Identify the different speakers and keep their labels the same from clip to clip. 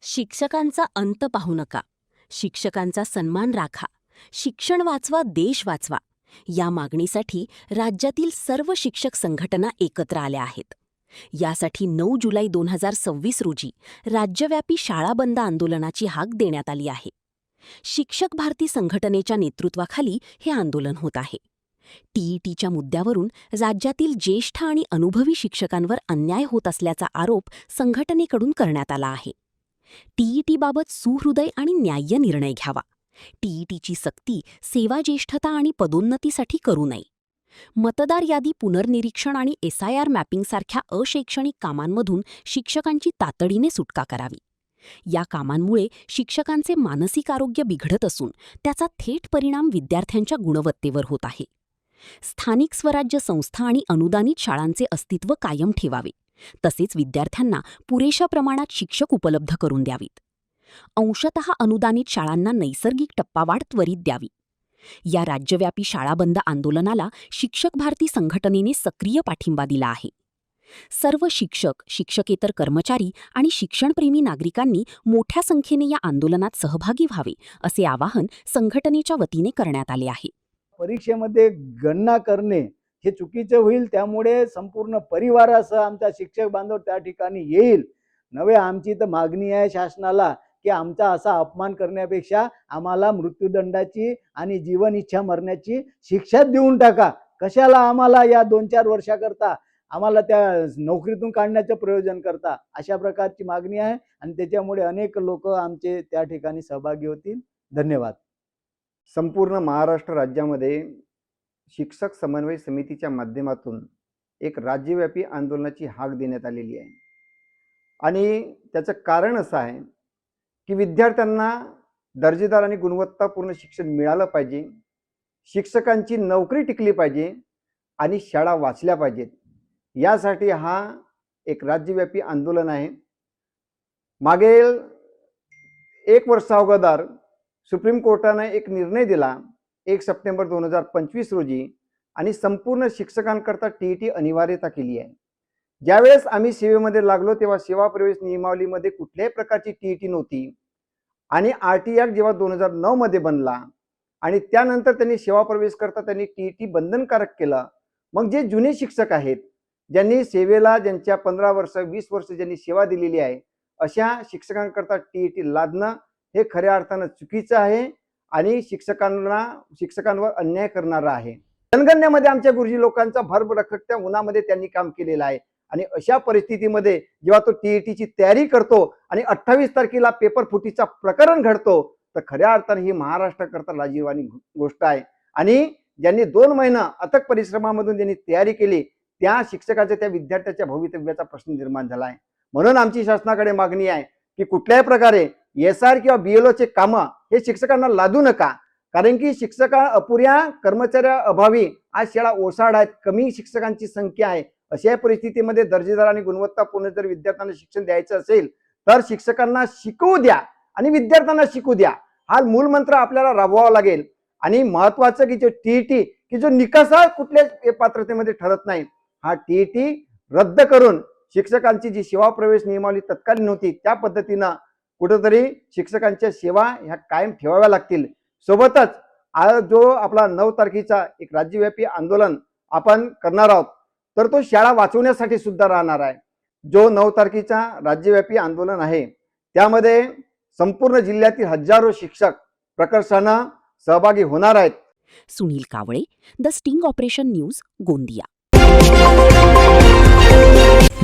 Speaker 1: शिक्षकांचा अंत पाहू नका. शिक्षकांचा सन्मान राखा. शिक्षण वाचवा, देश वाचवा. या मागणीसाठी राज्यातील सर्व शिक्षक संघटना एकत्र आल्या आहेत. यासाठी 9 जुलै 2026 रोजी राज्यव्यापी शाळा बंद आंदोलनाची हाक देण्यात आली आहे. शिक्षक भारती संघटनेच्या नेतृत्वाखाली हे आंदोलन होत आहे. टीईटीच्या मुद्द्यावरून राज्यातील ज्येष्ठ आणि अनुभवी शिक्षकांवर अन्याय होत असल्याचा आरोप संघटनेकडून करण्यात आला आहे. टीईटीबाबत सुहृदय आणि न्याय्य निर्णय घ्यावा. टीईटीची सक्ती सेवाज्येष्ठता आणि पदोन्नतीसाठी करू नये. मतदार यादी पुनर्निरीक्षण आणि SIR मॅपिंगसारख्या अशैक्षणिक कामांमधून शिक्षकांची तातडीने सुटका करावी. या कामांमुळे शिक्षकांचे मानसिक आरोग्य बिघडत असून त्याचा थेट परिणाम विद्यार्थ्यांच्या गुणवत्तेवर होत आहे. स्थानिक स्वराज्य संस्था आणि अनुदानित शाळांचे अस्तित्व कायम ठेवावे. तसेच विद्यार्थ्यांना पुरेशा प्रमाणात शिक्षक उपलब्ध करून द्यावीत. अंशतः अनुदानित शाळांना नैसर्गिक टप्पावाढ त्वरित द्यावी. या राज्यव्यापी शाळाबंद आंदोलनाला शिक्षक भारती संघटनेने सक्रिय पाठिंबा दिला आहे. सर्व शिक्षक, शिक्षकेतर कर्मचारी आणि शिक्षणप्रेमी नागरिकांनी मोठ्या संख्येने या आंदोलनात सहभागी व्हावे, असे आवाहन संघटनेच्या वतीने करण्यात आले आहे.
Speaker 2: परीक्षेमध्ये गणना करणे हे चुकीचे होईल, त्यामुळे संपूर्ण परिवारासह आमचा शिक्षक बांधव त्या ठिकाणी येईल. नवे आमची तर मागणी आहे शासनाला की आमचा असा अपमान करण्यापेक्षा आम्हाला मृत्यूदंडाची आणि जीवन इच्छा मरण्याची शिक्षा देऊन टाका. कशाला आम्हाला या 2-4 वर्षाकरता आम्हाला त्या नोकरीतून काढण्याचं प्रयोजन करता, अशा प्रकारची मागणी आहे. आणि त्याच्यामुळे अनेक लोक आमचे त्या ठिकाणी सहभागी होतील. धन्यवाद.
Speaker 3: संपूर्ण महाराष्ट्र राज्यामध्ये शिक्षक समन्वय समितीच्या माध्यमातून एक राज्यव्यापी आंदोलनाची हाक देण्यात आलेली आहे. आणि त्याचं कारण असं आहे की विद्यार्थ्यांना दर्जेदार आणि गुणवत्तापूर्ण शिक्षण मिळालं पाहिजे, शिक्षकांची नोकरी टिकली पाहिजे आणि शाळा वाचल्या पाहिजेत. यासाठी हा एक राज्यव्यापी आंदोलन आहे. मागील 1 वर्ष अगोदर सुप्रीम कोर्टाने एक निर्णय दिला 1 सप्टेंबर 2025 रोजी आणि संपूर्ण शिक्षकांकरता टीईटी अनिवार्यता केली आहे. ज्यावेळेस आम्ही सेवेमध्ये लागलो तेव्हा सेवा प्रवेश नियमावलीमध्ये कुठल्याही प्रकारची टीईटी नव्हती. आणि RT ॲक्ट जेव्हा 2009 मध्ये बनला आणि त्यानंतर त्यांनी सेवा प्रवेश करता त्यांनी टीईटी बंधनकारक केलं. मग जे जुने शिक्षक आहेत, ज्यांनी सेवेला ज्यांच्या 15 वर्ष 20 वर्ष ज्यांनी सेवा दिलेली आहे, अशा शिक्षकांकरता टीईटी लादणं हे खऱ्या अर्थानं चुकीचं आहे आणि शिक्षकांवर अन्याय करणारा आहे. जनगणनेमध्ये आमच्या गुरुजी लोकांचा भरभराटीच्या उन्हामध्ये त्यांनी काम केलेलं आहे. आणि अशा परिस्थितीमध्ये जेव्हा तो टीईटीची तयारी करतो आणि 28 तारखेला पेपर फुटीचा प्रकरण घडतो, तर खऱ्या अर्थाने ही महाराष्ट्राकरता लाजिरवाणी गोष्ट आहे. आणि ज्यांनी 2 महिना अथक परिश्रमामधून ज्यांनी तयारी केली, त्या शिक्षकाच्या त्या विद्यार्थ्याच्या भवितव्याचा प्रश्न निर्माण झाला आहे. म्हणून आमची शासनाकडे मागणी आहे की कुठल्याही प्रकारे SR किंवा BLOचे कामं हे शिक्षकांना लादू नका. कारण की अपुऱ्या कर्मचाऱ्या अभावी आज शाळा ओसाड आहेत, कमी शिक्षकांची संख्या आहे. अशा परिस्थितीमध्ये दर्जेदार आणि गुणवत्तापूर्ण जर विद्यार्थ्यांना शिक्षण द्यायचं असेल तर शिक्षकांना शिकवू द्या आणि विद्यार्थ्यांना शिकू द्या. हा मूलमंत्र आपल्याला राबवावा लागेल. आणि महत्वाचं की जो टीईटी की जो निकषा कुठल्याच पात्रतेमध्ये ठरत नाही, हा टीईटी रद्द करून शिक्षकांची जी सेवा प्रवेश नियमावली तत्कालीन होती त्या पद्धतीनं कुठेतरी शिक्षकांच्या सेवा ह्या कायम ठेवाव्या लागतील. सोबतच आज जो आपला 9 तारखेचा एक राज्यव्यापी आंदोलन आपण करणार आहोत, तर तो शाळा वाचवण्यासाठी सुद्धा राहणार आहे. जो 9 तारखेचा राज्यव्यापी आंदोलन आहे त्यामध्ये संपूर्ण जिल्ह्यातील हजारो शिक्षक प्रकर्षानं सहभागी होणार आहेत.
Speaker 1: Sunil Kawale, the sting operation news, Gondia.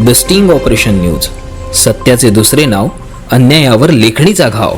Speaker 4: The sting operation news, सत्याचे दुसरे नाव, अन्यायावर लेखणीचा घाव.